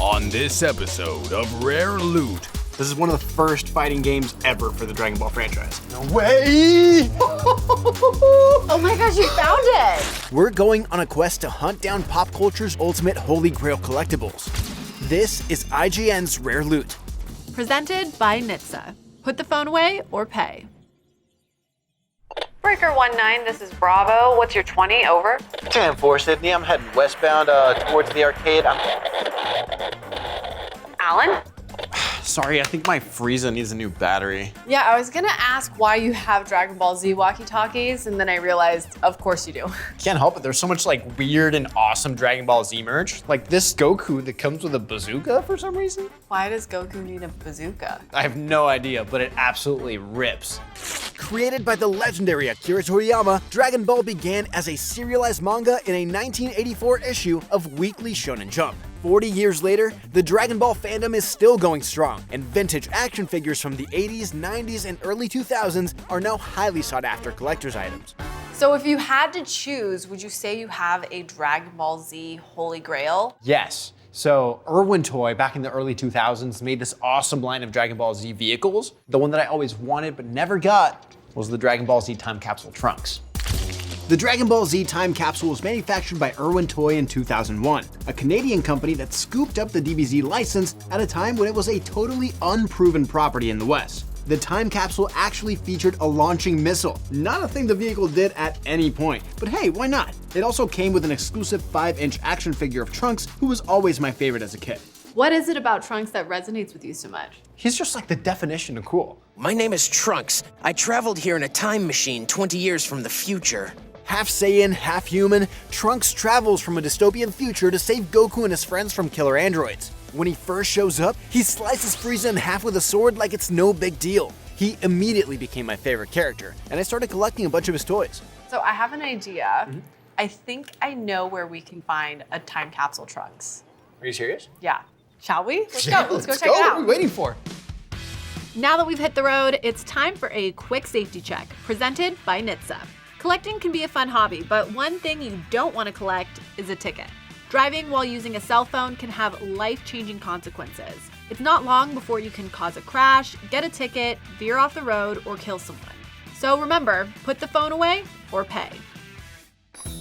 On this episode of Rare Loot. This is one of the first fighting games ever for the Dragon Ball franchise. No way! Oh my gosh, you found it! We're going on a quest to hunt down pop culture's ultimate holy grail collectibles. This is IGN's Rare Loot. Presented by Nitsa. Put the phone away or pay. Breaker 19, this is Bravo. What's your 20? Over. 10-4, Sydney. I'm heading westbound towards the arcade. Alan? Sorry, I think my Frieza needs a new battery. Yeah, I was gonna ask why you have Dragon Ball Z walkie-talkies, and then I realized, of course you do. Can't help it, there's so much like weird and awesome Dragon Ball Z merch. Like this Goku that comes with a bazooka for some reason. Why does Goku need a bazooka? I have no idea, but it absolutely rips. Created by the legendary Akira Toriyama, Dragon Ball began as a serialized manga in a 1984 issue of Weekly Shonen Jump. 40 years later, the Dragon Ball fandom is still going strong, and vintage action figures from the 80s, 90s, and early 2000s are now highly sought after collector's items. So if you had to choose, would you say you have a Dragon Ball Z Holy Grail? Yes. So Irwin Toy back in the early 2000s made this awesome line of Dragon Ball Z vehicles. The one that I always wanted but never got was the Dragon Ball Z Time Capsule Trunks. The Dragon Ball Z Time Capsule was manufactured by Irwin Toy in 2001, a Canadian company that scooped up the DBZ license at a time when it was a totally unproven property in the West. The Time Capsule actually featured a launching missile, not a thing the vehicle did at any point, but hey, why not? It also came with an exclusive 5-inch action figure of Trunks, who was always my favorite as a kid. What is it about Trunks that resonates with you so much? He's just like the definition of cool. My name is Trunks. I traveled here in a time machine 20 years from the future. Half Saiyan, half human, Trunks travels from a dystopian future to save Goku and his friends from killer androids. When he first shows up, he slices Frieza in half with a sword like it's no big deal. He immediately became my favorite character, and I started collecting a bunch of his toys. So I have an idea. I think I know where we can find a Time Capsule Trunks. Are you serious? Yeah. Shall we? Let's go. Let's go check it What are out. we waiting for? Now that we've hit the road, it's time for a quick safety check, presented by Nitsa. Collecting can be a fun hobby, but one thing you don't want to collect is a ticket. Driving while using a cell phone can have life-changing consequences. It's not long before you can cause a crash, get a ticket, veer off the road, or kill someone. So remember, put the phone away or pay.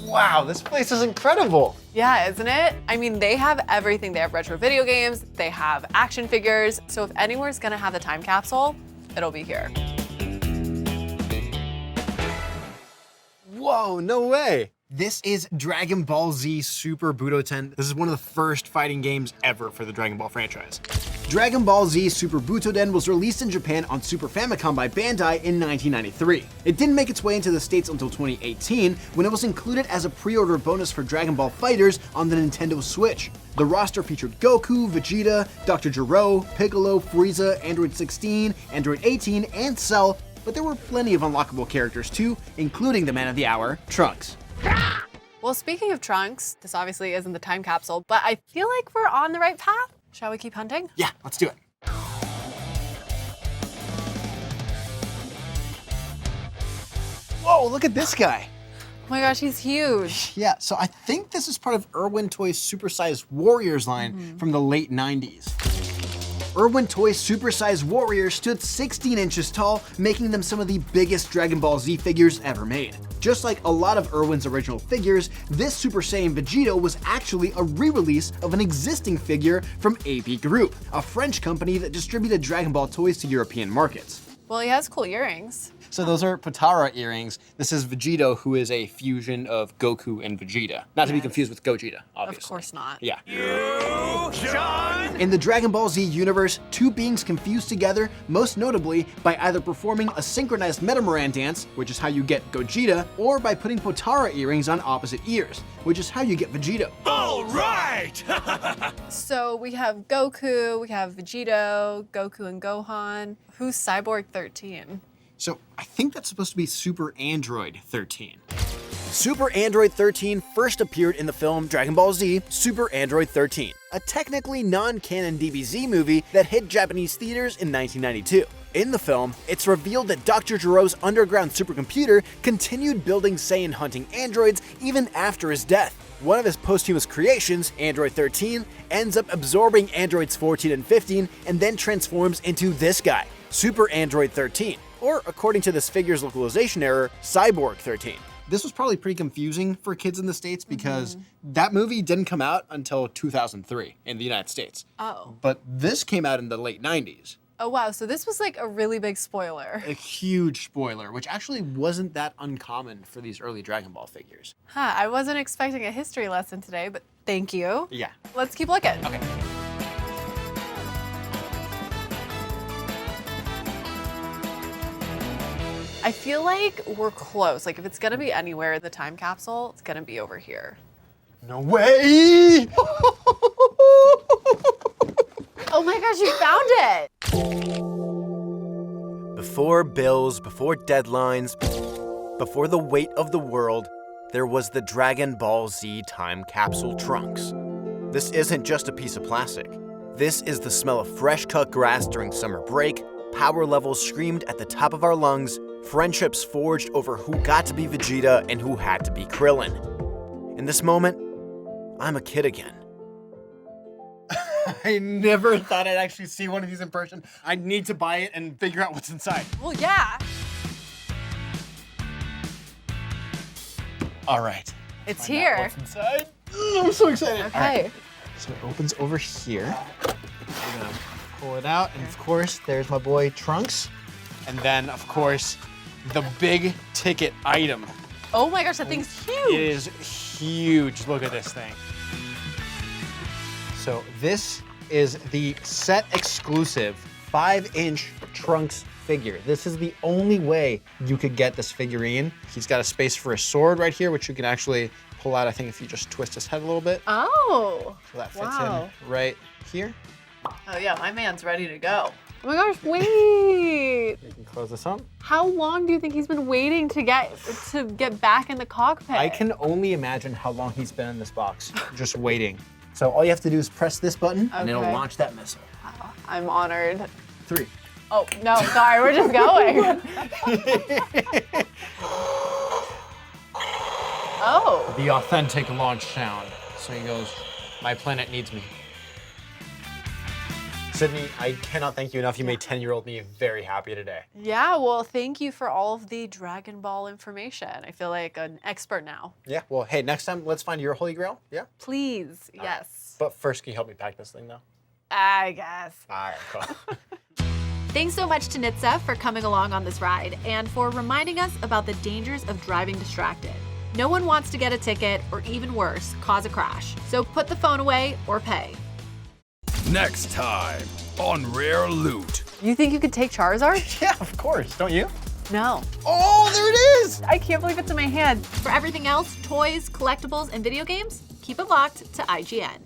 Wow, this place is incredible. Yeah, isn't it? I mean, they have everything. They have retro video games, they have action figures. So if anywhere's gonna have the time capsule, it'll be here. Whoa, no way! This is Dragon Ball Z Super Butōden. This is one of the first fighting games ever for the Dragon Ball franchise. Dragon Ball Z Super Butōden was released in Japan on Super Famicom by Bandai in 1993. It didn't make its way into the States until 2018, when it was included as a pre-order bonus for Dragon Ball FighterZ on the Nintendo Switch. The roster featured Goku, Vegeta, Dr. Gero, Piccolo, Frieza, Android 16, Android 18, and Cell, but there were plenty of unlockable characters too, including the man of the hour, Trunks. Well, speaking of Trunks, this obviously isn't the time capsule, but I feel like we're on the right path. Shall we keep hunting? Yeah, let's do it. Whoa, look at this guy. Oh my gosh, he's huge. Yeah, so I think this is part of Irwin Toy's Supersized Warriors line from the late 90s. Irwin Toy's Supersized Warriors stood 16 inches tall, making them some of the biggest Dragon Ball Z figures ever made. Just like a lot of Irwin's original figures, this Super Saiyan Vegito was actually a re-release of an existing figure from AB Group, a French company that distributed Dragon Ball toys to European markets. Well, he has cool earrings. So those are Potara earrings. This is Vegito, who is a fusion of Goku and Vegeta. Not to be confused with Gogeta, obviously. Of course not. Yeah. In the Dragon Ball Z universe, two beings confused together, most notably by either performing a synchronized Metamaran dance, which is how you get Gogeta, or by putting Potara earrings on opposite ears, which is how you get Vegito. All right! So we have Goku, we have Vegito, Goku and Gohan. Who's Cyborg 13? So I think that's supposed to be Super Android 13. Super Android 13 first appeared in the film Dragon Ball Z Super Android 13, a technically non-canon DBZ movie that hit Japanese theaters in 1992. In the film, it's revealed that Dr. Gero's underground supercomputer continued building Saiyan hunting androids even after his death. one of his posthumous creations, Android 13, ends up absorbing androids 14 and 15 and then transforms into this guy, Super Android 13, or according to this figure's localization error, Cyborg 13. This was probably pretty confusing for kids in the States because that movie didn't come out until 2003 in the United States. Oh. But this came out in the late 90s. Oh, wow. So this was like a really big spoiler. A huge spoiler, which actually wasn't that uncommon for these early Dragon Ball figures. Huh, I wasn't expecting a history lesson today, but thank you. Yeah. Let's keep looking. Okay. I feel like we're close. Like if it's gonna be anywhere in the time capsule, it's gonna be over here. No way! Oh my gosh, you found it! Before bills, before deadlines, before the weight of the world, there was the Dragon Ball Z time capsule trunks. This isn't just a piece of plastic. This is the smell of fresh cut grass during summer break, power levels screamed at the top of our lungs, friendships forged over who got to be Vegeta and who had to be Krillin. In this moment, I'm a kid again. I never thought I'd actually see one of these in person. I need to buy it and figure out what's inside. Well, yeah. All right. It's Find out here. what's inside. I'm so excited. Okay. All right. So it opens over here. We're gonna pull it out, and of course, there's my boy Trunks. And then, of course, the big ticket item. Oh my gosh, that thing's huge. It is huge. Look at this thing. So this is the set exclusive 5-inch Trunks figure. This is the only way you could get this figurine. He's got a space for a sword right here, which you can actually pull out, I think, if you just twist his head a little bit. Oh. So that fits Wow. in right here. Oh yeah, my man's ready to go. Oh my gosh, wait. You can close this up. How long do you think he's been waiting to get back in the cockpit? I can only imagine how long he's been in this box, just waiting. So all you have to do is press this button, and it'll Okay. launch that missile. I'm honored. 3. Oh, no, sorry, we're just going. Oh. The authentic launch sound. So he goes, my planet needs me. Sydney, I cannot thank you enough. You made 10-year-old me very happy today. Yeah, well, thank you for all of the Dragon Ball information. I feel like an expert now. Yeah, well, hey, next time, let's find your Holy Grail, yeah? Please, yes. But first, can you help me pack this thing, though? I guess. All right, cool. Thanks so much to Nitsa for coming along on this ride and for reminding us about the dangers of driving distracted. No one wants to get a ticket or even worse, cause a crash. So put the phone away or pay. Next time on Rare Loot. You think you could take Charizard? Yeah, of course, don't you? No. Oh, there it is! I can't believe it's in my hand. For everything else, toys, collectibles, and video games, keep it locked to IGN.